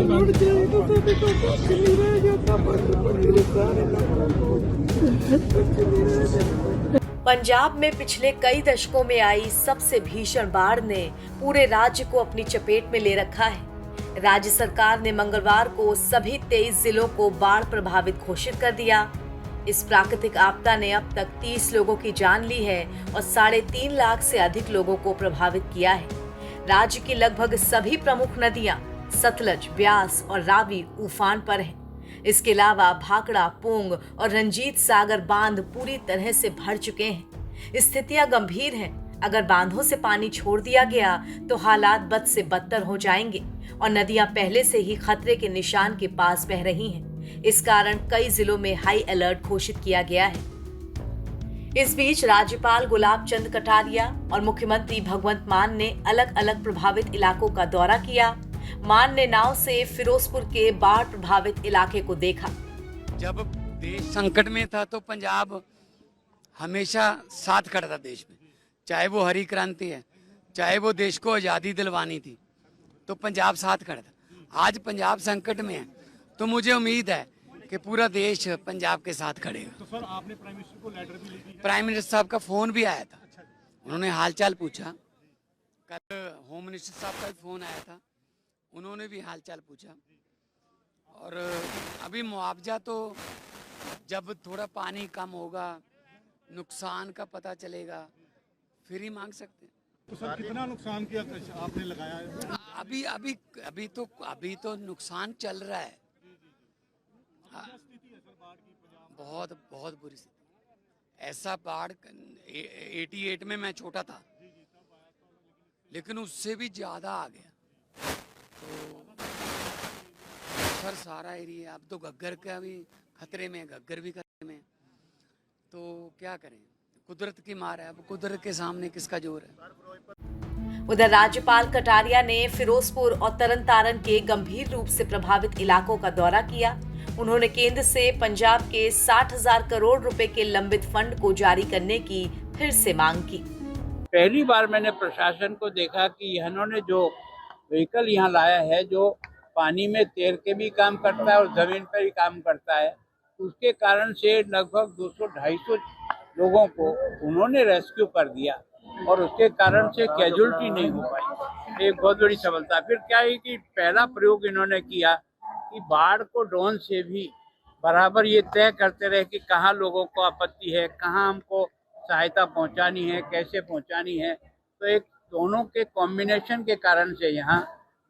लौट जाए तो सभी को कुछ नहीं रह जाता, मेरे सारे पंजाब में पिछले कई दशकों में आई सबसे भीषण बाढ़ ने पूरे राज्य को अपनी चपेट में ले रखा है। राज्य सरकार ने मंगलवार को सभी 23 जिलों को बाढ़ प्रभावित घोषित कर दिया। इस प्राकृतिक आपदा ने अब तक 30 लोगों की जान ली है और 3.5 लाख से अधिक लोगों को प्रभावित किया है। राज्य की लगभग सभी प्रमुख नदियां सतलज, ब्यास और रावी उफान पर हैं। इसके अलावा भाखड़ा, पोंग और रंजीत सागर बांध पूरी तरह से भर चुके हैं। स्थितियां गंभीर हैं। अगर बांधों से पानी छोड़ दिया गया तो हालात बद से बदतर हो जाएंगे और नदियां पहले से ही खतरे के निशान के पास बह रही हैं। इस कारण कई जिलों में हाई अलर्ट घोषित किया गया है। इस बीच राज्यपाल गुलाब चंद कटारिया और मुख्यमंत्री भगवंत मान ने अलग अलग प्रभावित इलाकों का दौरा किया। मान ने नाव से फिरोजपुर के बाढ़ प्रभावित इलाके को देखा। जब देश संकट में था तो पंजाब हमेशा साथ खड़ा था देश में, चाहे वो हरी क्रांति है, चाहे वो देश को आज़ादी दिलवानी थी, तो पंजाब साथ खड़ा था। आज पंजाब संकट में है तो मुझे उम्मीद है कि पूरा देश पंजाब के साथ खड़ेगा। तो सर आपने प्राइम मिनिस्टर को लेटर भी लिखी? प्राइम मिनिस्टर साहब का फोन भी आया था, उन्होंने हालचाल पूछा। कल होम मिनिस्टर साहब का भी फोन आया था, उन्होंने भी हालचाल पूछा। और अभी मुआवजा तो जब थोड़ा पानी कम होगा, नुकसान का पता चलेगा, फिर ही मांग सकते हैं। तो सर कितना नुकसान किया आपने लगाया है? अभी तो नुकसान चल रहा है। बहुत बहुत बुरी स्थिति। ऐसा बाढ़ 88 में मैं छोटा था, लेकिन उससे भी ज्यादा आ गया। तो सर सारा एरिया, अब तो घग्गर का भी खतरे में, घग्गर भी खतरे में, तो क्या करें, कुदरत की मार है। अब कुदरत के सामने किसका जोर है। उधर राज्यपाल कटारिया ने फिरोजपुर और तरन तारण के गंभीर रूप से प्रभावित इलाकों का दौरा किया। उन्होंने केंद्र से पंजाब के 60,000 करोड़ रुपए के लंबित फंड को जारी करने की फिर से मांग की। पहली बार मैंने प्रशासन को देखा कि इन्होंने जो व्हीकल यहाँ लाया है, जो पानी में तैर के भी काम करता है और जमीन पर भी काम करता है, उसके कारण से लगभग 200-250 लोगों को उन्होंने रेस्क्यू कर दिया और उसके कारण से कैजुअलिटी नहीं हो पाई। एक बहुत बड़ी सफलता। फिर क्या है कि पहला प्रयोग इन्होंने किया कि बाढ़ को ड्रोन से भी बराबर ये तय करते रहे कि कहाँ लोगों को आपत्ति है, कहाँ हमको सहायता पहुंचानी है, कैसे पहुंचानी है। तो एक दोनों के कॉम्बिनेशन के कारण से यहाँ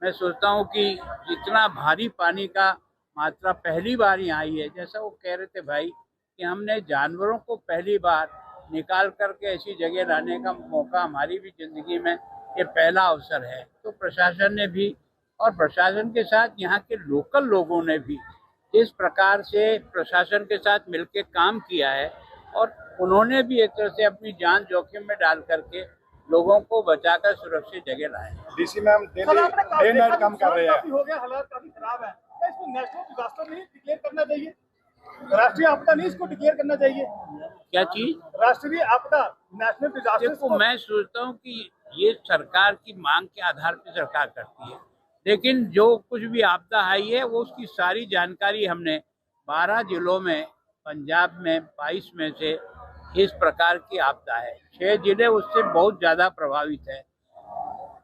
मैं सोचता हूँ कि इतना भारी पानी का मात्रा पहली बार यहाँ आई है। जैसा वो कह रहे थे भाई कि हमने जानवरों को पहली बार निकाल करके ऐसी जगह लाने का मौका हमारी भी जिंदगी में ये पहला अवसर है। तो प्रशासन ने भी और प्रशासन के साथ यहाँ के लोकल लोगों ने भी इस प्रकार से प्रशासन के साथ मिलकर काम किया है और उन्होंने भी एक तरह से अपनी जान जोखिम में डाल करके लोगों को बचाकर सुरक्षित जगह लाए। डीसी मैम डे नाइट काम कर रहे हैं। हो गया, हालात काफी खराब है, इसको नेशनल डिजास्टर नहीं डिक्लेयर करना चाहिए? राष्ट्रीय आपदा नहीं इसको डिक्लेयर करना चाहिए? क्या चीज? राष्ट्रीय आपदा, नेशनल डिजास्टर। देखो, मैं सोचता हूँ कि ये सरकार की मांग के आधार पर सरकार करती है, लेकिन जो कुछ भी आपदा आई है वो उसकी सारी जानकारी हमने 12 जिलों में, पंजाब में 22 में से इस प्रकार की आपदा है। 6 जिले उससे बहुत ज्यादा प्रभावित है।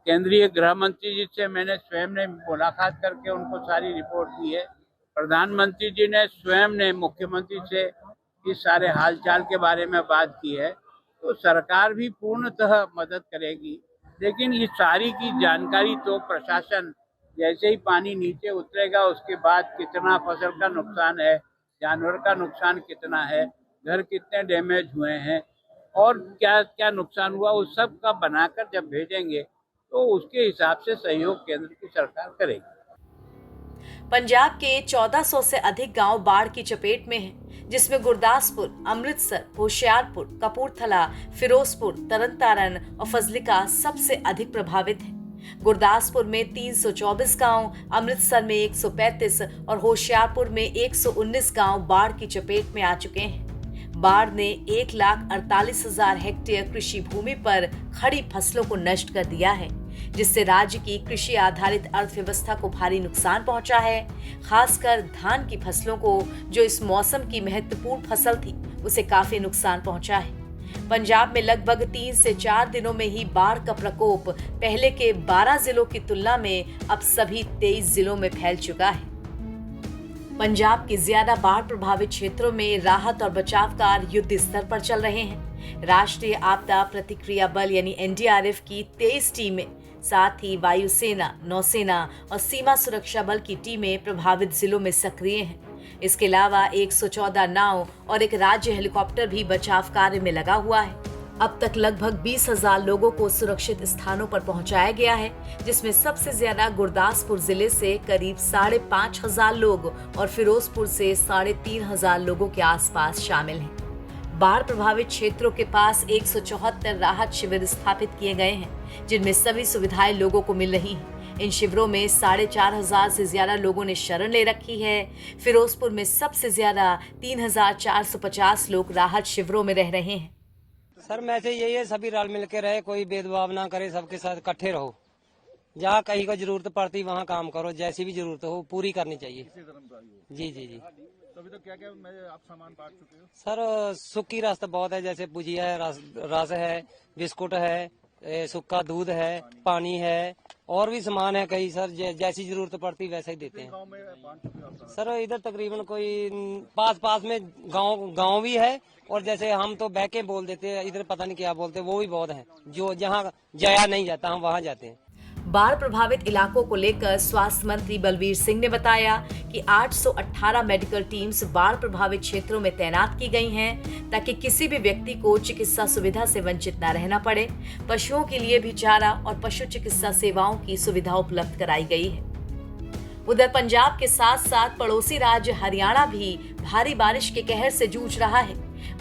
केंद्रीय गृह मंत्री जी से मैंने स्वयं ने मुलाकात करके उनको सारी रिपोर्ट दी है। प्रधानमंत्री जी ने स्वयं ने मुख्यमंत्री से इस सारे हालचाल के बारे में बात की है। तो सरकार भी पूर्णतः मदद करेगी, लेकिन इस सारी की जानकारी तो प्रशासन, जैसे ही पानी नीचे उतरेगा उसके बाद कितना फसल का नुकसान है, जानवर का नुकसान कितना है, घर कितने डैमेज हुए हैं और क्या क्या नुकसान हुआ, उस सब का बनाकर जब भेजेंगे तो उसके हिसाब से सहयोग केंद्र की सरकार करेगी। पंजाब के 1400 से अधिक गांव बाढ़ की चपेट में हैं, जिसमें गुरदासपुर, अमृतसर, होशियारपुर, कपूरथला, फिरोजपुर, तरन तारण और फजलिका सबसे अधिक प्रभावित हैं। गुरदासपुर में 324 गांव, अमृतसर में 135 और होशियारपुर में 119 गांव बाढ़ की चपेट में आ चुके हैं। बाढ़ ने 1,48,000 हेक्टेयर कृषि भूमि पर खड़ी फसलों को नष्ट कर दिया है। जिससे राज्य की कृषि आधारित अर्थव्यवस्था को भारी नुकसान पहुंचा है। खासकर धान की फसलों को, जो इस मौसम की महत्वपूर्ण फसल थी, उसे काफी नुकसान पहुंचा है। पंजाब में लगभग 3 से 4 दिनों में ही बाढ़ का प्रकोप पहले के 12 जिलों की तुलना में अब सभी 23 जिलों में फैल चुका है। पंजाब के ज्यादा बाढ़ प्रभावित क्षेत्रों में राहत और बचाव कार्य युद्ध स्तर पर चल रहे हैं। राष्ट्रीय आपदा प्रतिक्रिया बल यानी NDRF की 23 टीमें, साथ ही वायुसेना, नौसेना और सीमा सुरक्षा बल की टीमें प्रभावित जिलों में सक्रिय हैं। इसके अलावा 114 नाव और एक राज्य हेलीकॉप्टर भी बचाव कार्य में लगा हुआ है। अब तक लगभग 20,000 लोगों को सुरक्षित स्थानों पर पहुंचाया गया है, जिसमें सबसे ज्यादा गुरदासपुर जिले से करीब 5,500 लोग और फिरोजपुर से 3,500 लोगों के आसपास शामिल हैं। बाढ़ प्रभावित क्षेत्रों के पास 174 राहत शिविर स्थापित किए गए हैं, जिनमें सभी सुविधाएं लोगों को मिल रही हैं। इन शिविरों में 4,500 से ज्यादा लोगों ने शरण ले रखी है। फिरोजपुर में सबसे ज्यादा 3,450 लोग राहत शिविरों में रह रहे हैं। सर मैसेज यही है, सभी रल मिल के रहे, कोई भेदभाव ना करे, सबके साथ इकट्ठे रहो। जहाँ कहीं को जरूरत पड़ती वहाँ काम करो, जैसी भी जरूरत हो पूरी करनी चाहिए। जी जी जी। तो अभी तो क्या क्या आप सामान बांट चुके हो? सर सूखी रास्ता बहुत है, जैसे भुजिया है, रस है, बिस्कुट है, सूखा दूध है, पानी है, और भी सामान है कई सर, जैसी जरूरत पड़ती वैसा ही देते हैं। गांव में बांट चुके हो आप? सर इधर तकरीबन कोई पास में गांव भी है, और जैसे हम तो बहके बोल देते हैं, इधर पता नहीं क्या बोलते, वो भी बहुत है, जो जहाँ जाया नहीं जाता हम वहाँ जाते हैं। बाढ़ प्रभावित इलाकों को लेकर स्वास्थ्य मंत्री बलवीर सिंह ने बताया कि 818 मेडिकल टीम्स बाढ़ प्रभावित क्षेत्रों में तैनात की गई हैं, ताकि किसी भी व्यक्ति को चिकित्सा सुविधा से वंचित न रहना पड़े। पशुओं के लिए भी चारा और पशु चिकित्सा सेवाओं की सुविधा उपलब्ध कराई गई है। उधर पंजाब के साथ साथ पड़ोसी राज्य हरियाणा भी भारी बारिश के कहर से जूझ रहा है।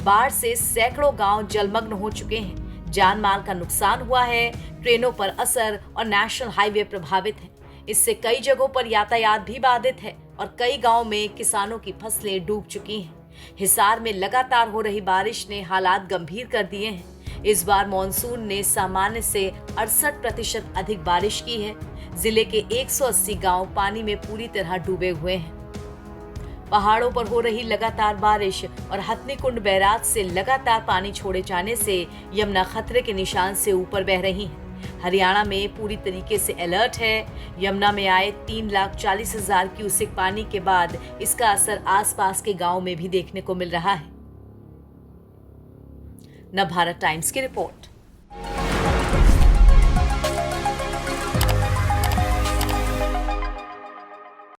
बाढ़ से सैकड़ों गांव जलमग्न हो चुके हैं, जान माल का नुकसान हुआ है, ट्रेनों पर असर और नेशनल हाईवे प्रभावित है। इससे कई जगहों पर यातायात भी बाधित है और कई गांवों में किसानों की फसलें डूब चुकी हैं। हिसार में लगातार हो रही बारिश ने हालात गंभीर कर दिए हैं। इस बार मॉनसून ने सामान्य से 68% अधिक बारिश की है। जिले के 180 गांव पानी में पूरी तरह डूबे हुए हैं। पहाड़ों पर हो रही लगातार बारिश और हथनीकुंड बैराज से लगातार पानी छोड़े जाने से यमुना खतरे के निशान से ऊपर बह रही है। हरियाणा में पूरी तरीके से अलर्ट है। यमुना में आए 3,40,000 क्यूसेक पानी के बाद इसका असर आसपास के गांव में भी देखने को मिल रहा है। नवभारत टाइम्स की रिपोर्ट।